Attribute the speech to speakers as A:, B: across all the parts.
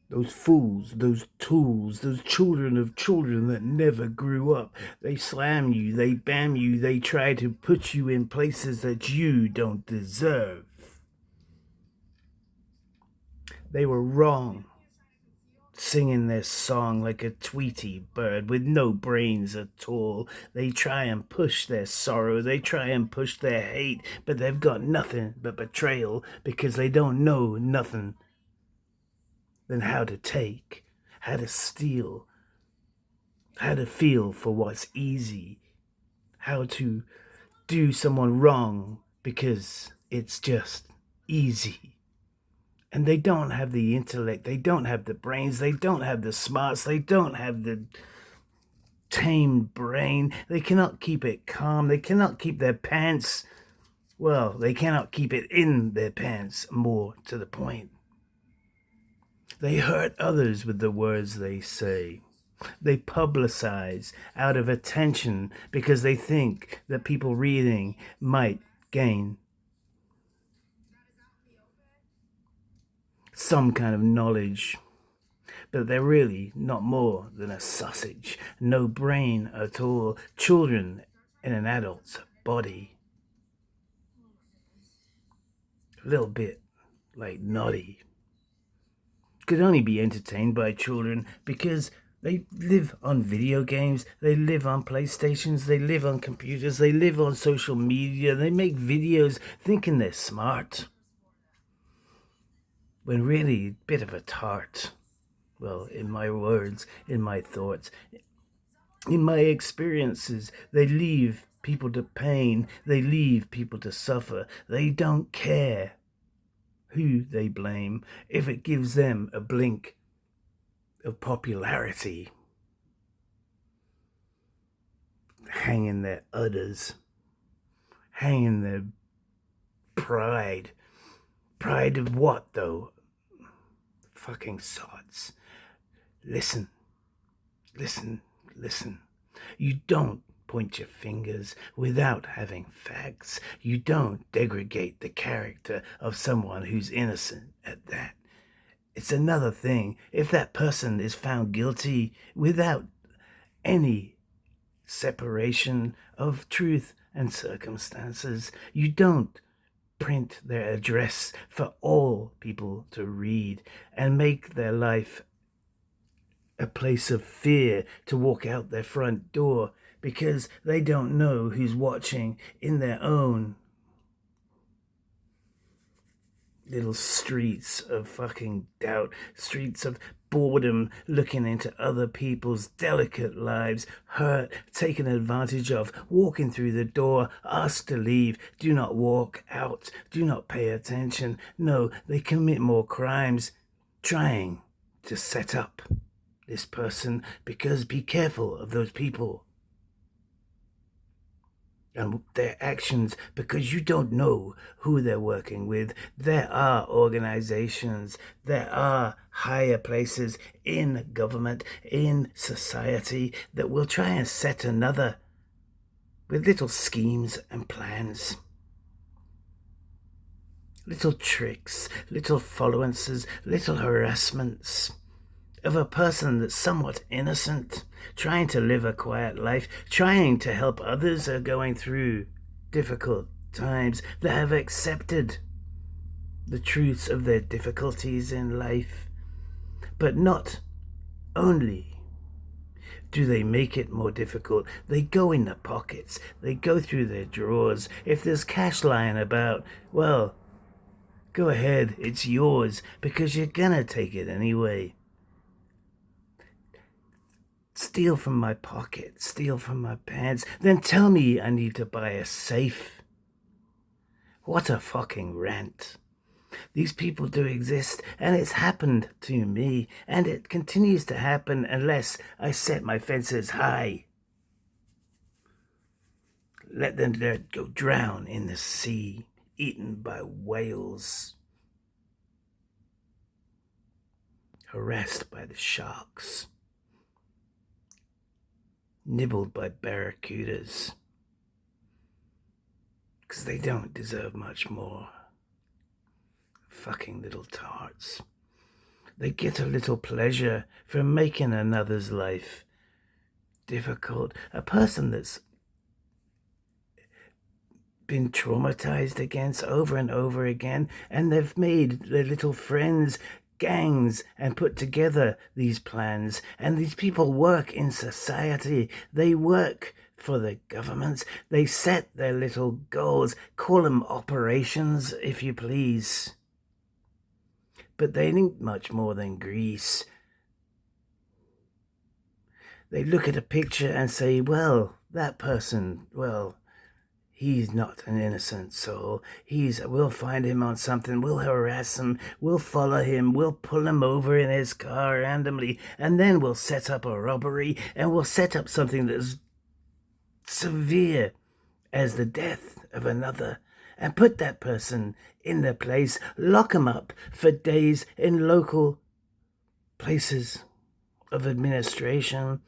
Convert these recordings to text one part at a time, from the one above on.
A: Those fools, those tools, those children of children that never grew up. They slam you, they bam you, they try to put you in places that you don't deserve. They were wrong, singing their song like a Tweety bird with no brains at all. They try and push their sorrow, they try and push their hate, but they've got nothing but betrayal because they don't know nothing than how to take, how to steal, how to feel for what's easy, how to do someone wrong because it's just easy. And they don't have the intellect, they don't have the brains, they don't have the smarts, they don't have the tamed brain. They cannot keep it calm, they cannot keep their pants. Well, they cannot keep it in their pants, more to the point. They hurt others with the words they say. They publicize out of attention because they think that people reading might gain some kind of knowledge. But they're really not more than a sausage, no brain at all, children in an adult's body. A little bit like Noddy. Could only be entertained by children because they live on video games, they live on PlayStations, they live on computers, they live on social media, they make videos thinking they're smart. When really, a bit of a tart. Well, in my words, in my thoughts, in my experiences, they leave people to pain, they leave people to suffer. They don't care who they blame if it gives them a blink of popularity. Hanging their udders, hanging their pride. Pride of what, though? Fucking sods. Listen, listen, listen. You don't point your fingers without having facts. You don't degrade the character of someone who's innocent at that. It's another thing if that person is found guilty without any separation of truth and circumstances. You don't print their address for all people to read and make their life a place of fear to walk out their front door because they don't know who's watching in their own little streets of fucking doubt, streets of boredom, looking into other people's delicate lives, hurt, taken advantage of, walking through the door, asked to leave, do not walk out, do not pay attention. No, they commit more crimes, trying to set up this person because be careful of those people and their actions because you don't know who they're working with. There are organizations, there are higher places in government, in society that will try and set another with little schemes and plans. Little tricks, little followances, little harassments of a person that's somewhat innocent, trying to live a quiet life, trying to help others who are going through difficult times, that have accepted the truths of their difficulties in life. But not only do they make it more difficult, they go in the pockets, they go through their drawers. If there's cash lying about, well, go ahead, it's yours, because you're gonna take it anyway. Steal from my pocket, steal from my pants, then tell me I need to buy a safe. What a fucking rant. These people do exist, and it's happened to me, and it continues to happen unless I set my fences high. Let them go drown in the sea, eaten by whales, harassed by the sharks, nibbled by barracudas, because they don't deserve much more. Fucking little tarts. They get a little pleasure from making another's life difficult. A person that's been traumatized against over and over again, and they've made their little friends, gangs, and put together these plans. And these people work in society. They work for the governments. They set their little goals. Call them operations, if you please. But they ain't much more than grease. They look at a picture and say, well, that person, well, he's not an innocent soul. We'll find him on something. We'll harass him. We'll follow him. We'll pull him over in his car randomly. And then we'll set up a robbery, and we'll set up something that's severe as the death of another, and put that person in their place, lock him up for days in local places of administration,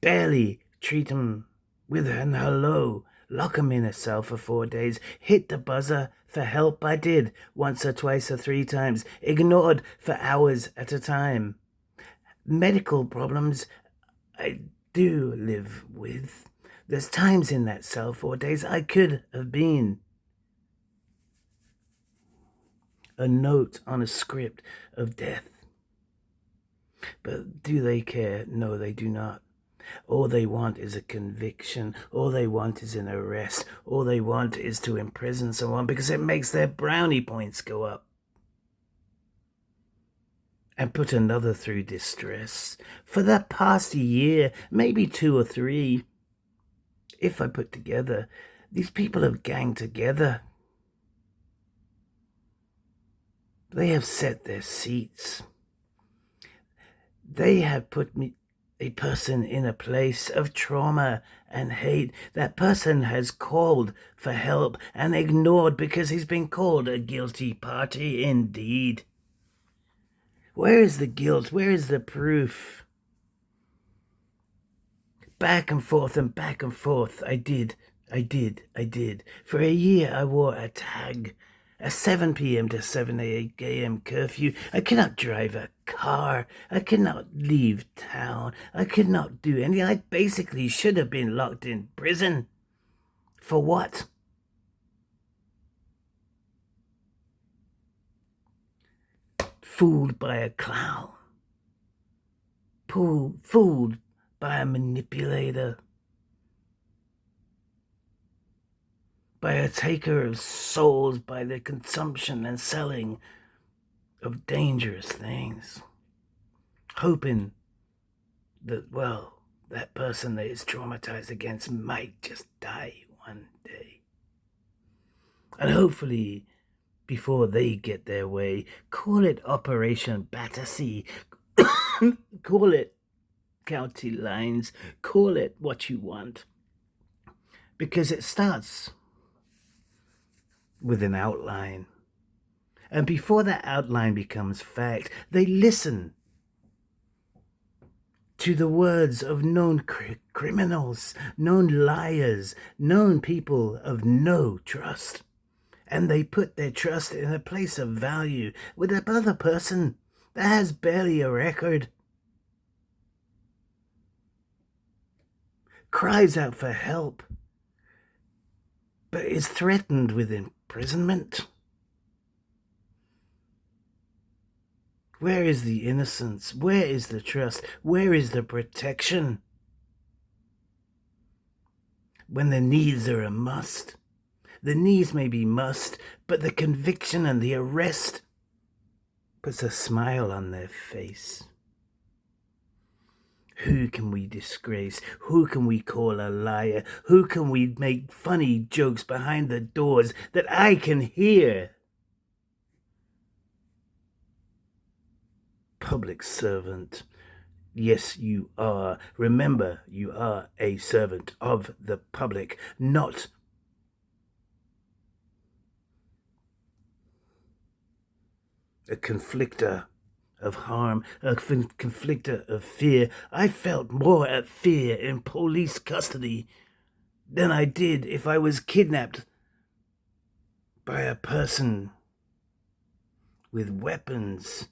A: barely treat him with an hello, lock him in a cell for 4 days, hit the buzzer for help. I did once or twice or 3 times, ignored for hours at a time. Medical problems I do live with. There's times in that cell 4 days I could have been a note on a script of death. But do they care? No, they do not. All they want is a conviction. All they want is an arrest. All they want is to imprison someone because it makes their brownie points go up. And put another through distress. For the past year, maybe 2 or 3, if I put together, these people have ganged together. They have set their seats. They have put a person in a place of trauma and hate. That person has called for help and ignored because he's been called a guilty party indeed. Where is the guilt? Where is the proof? Back and forth and back and forth. I did. For a year I wore a tag. A 7 p.m. to 7 a.m. curfew. I could not drive a car. I could not leave town. I could not do anything. I basically should have been locked in prison. For what? Fooled by a clown. Fooled by a manipulator. By a taker of souls, by the consumption and selling of dangerous things. Hoping that, well, that person that is traumatized against might just die one day. And hopefully, before they get their way, call it Operation Battersea, call it county lines, call it what you want. Because it starts with an outline. And before that outline becomes fact, they listen to the words of known criminals, known liars, known people of no trust. And they put their trust in a place of value with that other person that has barely a record. Cries out for help, but is threatened with imprisonment. Where is the innocence? Where is the trust? Where is the protection? When the needs are a must. The needs may be must, but the conviction and the arrest puts a smile on their face. Who can we disgrace? Who can we call a liar? Who can we make funny jokes behind the doors that I can hear? Public servant. Yes, you are. Remember, you are a servant of the public, not a conflictor of harm, a conflictor of fear. I felt more at fear in police custody than I did if I was kidnapped by a person with weapons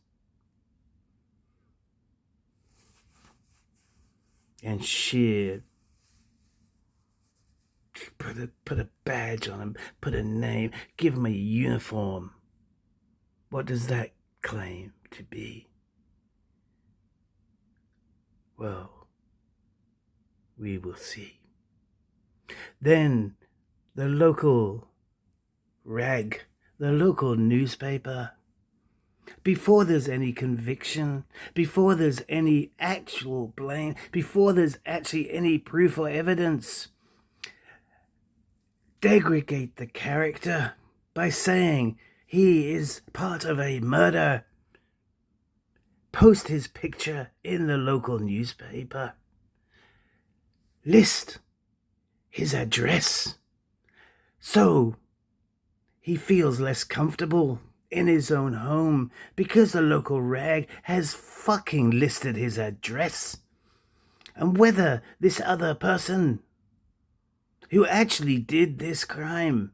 A: and sheer. Put a badge on him, put a name, give him a uniform. What does that claim to be? Well, we will see. Then the local rag, the local newspaper, before there's any conviction, before there's any actual blame, before there's actually any proof or evidence, degradate the character by saying he is part of a murder. Post his picture in the local newspaper. List his address so he feels less comfortable in his own home because the local rag has fucking listed his address. And whether this other person who actually did this crime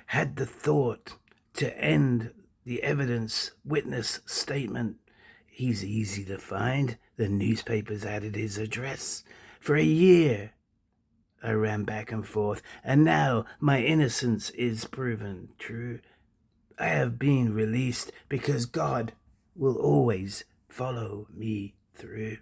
A: had the thought to end the evidence witness statement, he's easy to find. The newspapers added his address. For a year, I ran back and forth, and now my innocence is proven true. I have been released because God will always follow me through.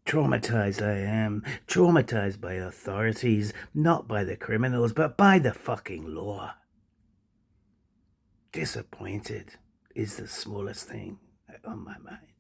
A: Traumatized I am, traumatized by authorities, not by the criminals, but by the fucking law. Disappointed is the smallest thing on my mind.